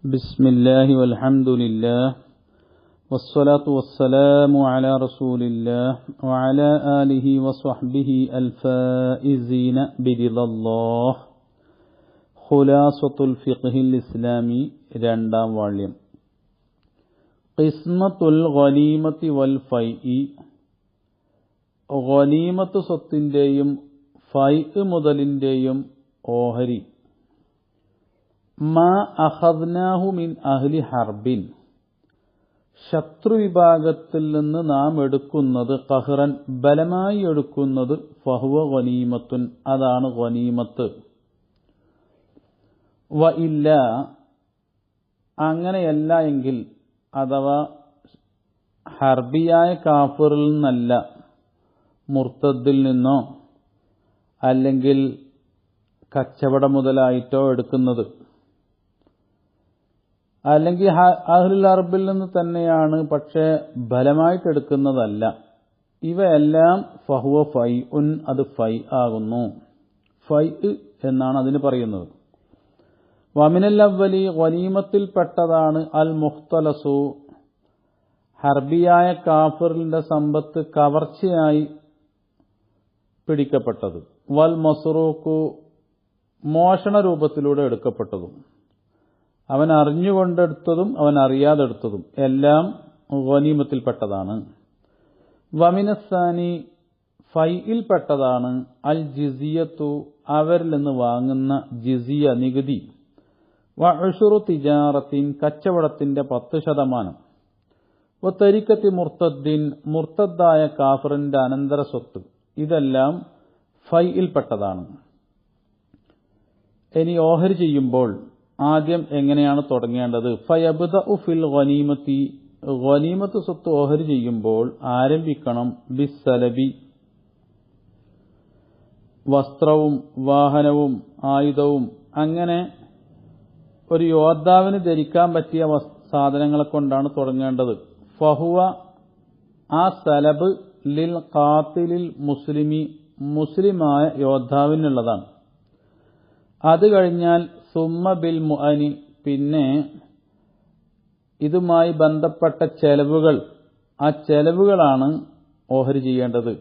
بسم الله والحمد لله والصلاة والسلام على رسول الله وعلى آله وصحبه الفائزين برضا الله خلاصة الفقه الإسلامي രണ്ടാം വാള്യം ഖിസ്മത്തുൽ ഗനീമത്തി വൽ ഫൈഇ ഗനീമത്ത് സ്വത്തിന്റെയും ഫൈഇ മുതലിന്റെയും ഓഹരി മാ അഖദ്നാഹു മിൻ അഹ്ലി ഹർബിൻ ശത്രുവിഭാഗത്തിൽ നിന്ന് നാം എടുക്കുന്നത് ഖഹ്റൻ ബലമായി എടുക്കുന്നത് ഫഹുവ ഗനീമത്തുൻ അതാണ് ഗനീമത്ത്. വ ഇല്ല അങ്ങനെയല്ല എങ്കിൽ അഥവാ ഹർബിയായ കാഫിറിൽ നിന്നല്ല മുർത്തദിൽ നിന്നോ അല്ലെങ്കിൽ കച്ചവട മുതലായിട്ടോ എടുക്കുന്നത്, അല്ലെങ്കിൽ അഹ്ലുൽ ഹർബിൽ നിന്ന് തന്നെയാണ് പക്ഷേ ബലമായിട്ട് എടുക്കുന്നതല്ല, ഇവയെല്ലാം ഫഹുവ ഫൈഉൻ അത് ഫൈ ആകുന്നു. ഫൈ എന്നാണ് അതിന് പറയുന്നത്. വമിനൽ അവ്വലി ഗനീമത്തിൽപ്പെട്ടതാണ് അൽ മുഖ്തലസു ഹർബിയായ കാഫിറിന്റെ സമ്പത്ത് കവർച്ചയായി പിടിക്കപ്പെട്ടത്, വൽ മസ്റൂഖു മോഷണ രൂപത്തിലൂടെ എടുക്കപ്പെട്ടതും, അവൻ അറിഞ്ഞുകൊണ്ടെടുത്തതും അവൻ അറിയാതെടുത്തതും എല്ലാം ഗനീമത്തിൽപ്പെട്ടതാണ്. വമിനസ്സാനി ഫൈയിൽപ്പെട്ടതാണ് അൽ ജിസിയത്തു അവരിൽ നിന്ന് വാങ്ങുന്ന ജിസിയ നികുതി, വഅ്ശുറു തിജാറത്തിൻ കച്ചവടത്തിന്റെ 10%, വതരിക്കത്തി മുർത്തദ്ദിൻ മുർത്തദ്ദായ കാഫിറിന്റെ അനന്തര സ്വത്ത്, ഇതെല്ലാം ഫൈയിൽപ്പെട്ടതാണ്. ഇനി ഓഹരി ചെയ്യുമ്പോൾ ആദ്യം എങ്ങനെയാണ് തുടങ്ങേണ്ടത്? ഫയബ്ദഉ ഫിൽ ഗനീമത്തി ഗനീമത്ത് സ്വത്ത് ഓഹരി ചെയ്യുമ്പോൾ ആരംഭിക്കണം ബിസ്സലബി വസ്ത്രവും വാഹനവും ആയുധവും, അങ്ങനെ ഒരു യോദ്ധാവിന് ധരിക്കാൻ പറ്റിയ സാധനങ്ങളെ കൊണ്ടാണ് തുടങ്ങേണ്ടത്. ഫഹുവ ആ സലബ് ലിൽ ഖാതിലിൽ മുസ്ലിമി മുസ്ലിമായ യോദ്ധാവിനുള്ളതാണ്. അത് കഴിഞ്ഞാൽ സുമ്മ ബിൽ മുഅനി പിന്നെ ഇതുമായി ബന്ധപ്പെട്ട ചെലവുകൾ, ആ ചെലവുകളാണ് ഓഹരി ചെയ്യേണ്ടത്.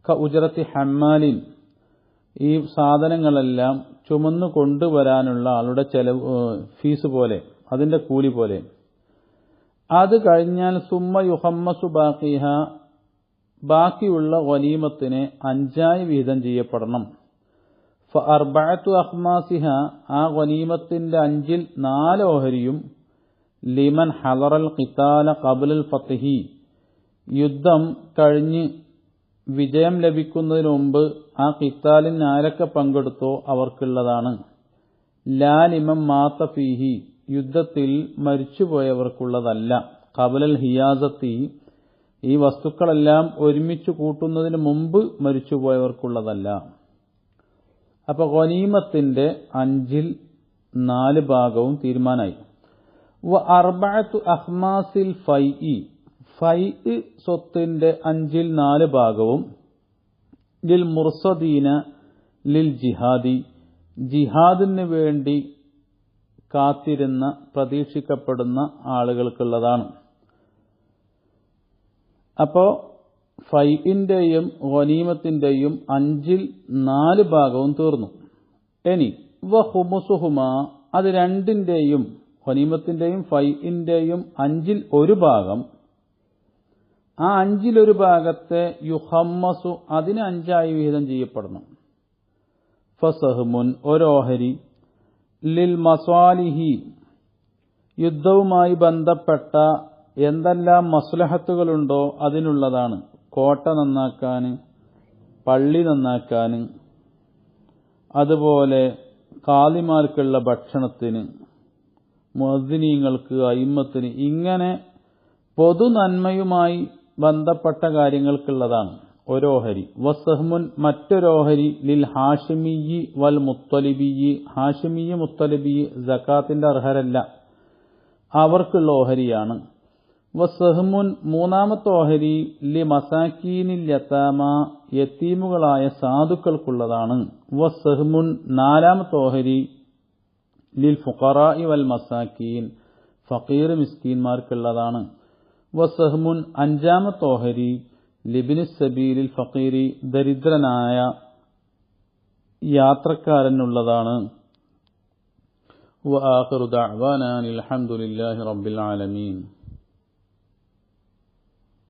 ക ഉജറത്തി ഹമ്മാലിൻ ഈ സാധനങ്ങളെല്ലാം ചുമന്നു കൊണ്ടുവരാനുള്ള ആളുടെ ചെലവ് ഫീസ് പോലെ, അതിന്റെ കൂലി പോലെ. അത് കഴിഞ്ഞാൽ സുമ്മ യുഹമ്മസു ബാഖിഹ ബാക്കിയുള്ള ഗനീമത്തിനെ 5 വീതം ചെയ്യപ്പെടണം. ഫഅർബഅതു അഖ്മാസിഹ ആ ഗനീമത്തിന്റെ 5ൽ 4 ഓഹരിയും ലിമൻ ഹദറൽ ഖിതാല ഖബ്ലൽ ഫത്ഹി യുദ്ധം കഴിഞ്ഞ് വിജയം ലഭിക്കുന്നതിന് മുമ്പ് ആ ഖിതാലിന് ആരൊക്കെ പങ്കെടുത്തോ അവർക്കുള്ളതാണ്. ലാ ലിമൻ മാത ഫീഹി യുദ്ധത്തിൽ മരിച്ചുപോയവർക്കുള്ളതല്ല. ഖബ്ലൽ ഹിയാസത്തി ഈ വസ്തുക്കളെല്ലാം ഒരുമിച്ച് കൂട്ടുന്നതിന് മുമ്പ് മരിച്ചുപോയവർക്കുള്ളതല്ല. അപ്പൊ ഗനീമത്തിന്റെ 5ൽ 4 ഭാഗവും തീരുമാനമായി. വ അർബഅതു അഖ്മാസിൽ ഫൈഇ ഫൈഇ സ്വത്തിന്റെ 5ൽ 4 ഭാഗവും ലിൽ മുർസദീന ലിൽ ജിഹാദി ജിഹാദിന് വേണ്ടി കാത്തിരുന്ന പ്രതീക്ഷിക്കപ്പെടുന്ന ആളുകൾക്കുള്ളതാണ്. അപ്പോ ഫൈഇന്റെയും ഗനീമത്തിന്റെയും 5ൽ 4 ഭാഗവും തീർന്നു. ഇനി വ ഖുമുസുഹുമ അത് രണ്ടിന്റെയും ഗനീമത്തിന്റെയും ഫൈഇന്റെയും 5ൽ 1 ഭാഗം, ആ 5ൽ 1 ഭാഗത്തെ യുഹമ്മസു അതിന് 5 വീതം ചെയ്യപ്പെടണം. ഫസഹ്മുൻ ഒരോഹരി ലിൽ മസാലിഹി യുദ്ധവുമായി ബന്ധപ്പെട്ട എന്തെല്ലാം മസ്ലഹത്തുകളുണ്ടോ അതിനുള്ളതാണ്. കോട്ട നന്നാക്കാന്, പള്ളി നന്നാക്കാന്, അതുപോലെ ഖാദിമാർക്കുള്ള ഭക്ഷണത്തിന്, മുഅദ്ദിനീങ്ങൾക്ക്, അയിമ്മത്തിന്, ഇങ്ങനെ പൊതു നന്മയുമായി ബന്ധപ്പെട്ട കാര്യങ്ങൾക്കുള്ളതാണ് ഒരോഹരി. വസഹ്മുൻ മറ്റൊരോഹരി ലിൽ ഹാഷിമിയ്യി വൽ മുത്തലിബിയ്യി ഹാഷിമിയ്യ് മുത്തലിബിയ്യ് സകാത്തിന്റെ അർഹരല്ല, അവർക്കുള്ള ഓഹരിയാണ്. വസഹ്മുൻ മൂന്നാമത്തെ ഓഹരി ലി മസാക്കീനിൽ യതാമ യതീമുകളായ സാധുക്കൾക്കുള്ളതാണ്. വസഹ്മുൻ നാലാമത്തെ ഓഹരി ലിൽ ഫുഖറാഇ വൽ മസാക്കീൻ, ഫഖീർ മിസ്കീന്മാർക്കുള്ളതാണ്. വസഹ്മുൻ, അഞ്ചാമത്തെ ഓഹരി ലിബ്നി സബീലിൽ ഫഖീരി, ദരിദ്രനായ യാത്രക്കാരനുള്ളതാണ്. വആഖിറു ദഅ്വാനാ അൽഹംദുലില്ലാഹി റബ്ബിൽ ആലമീൻ.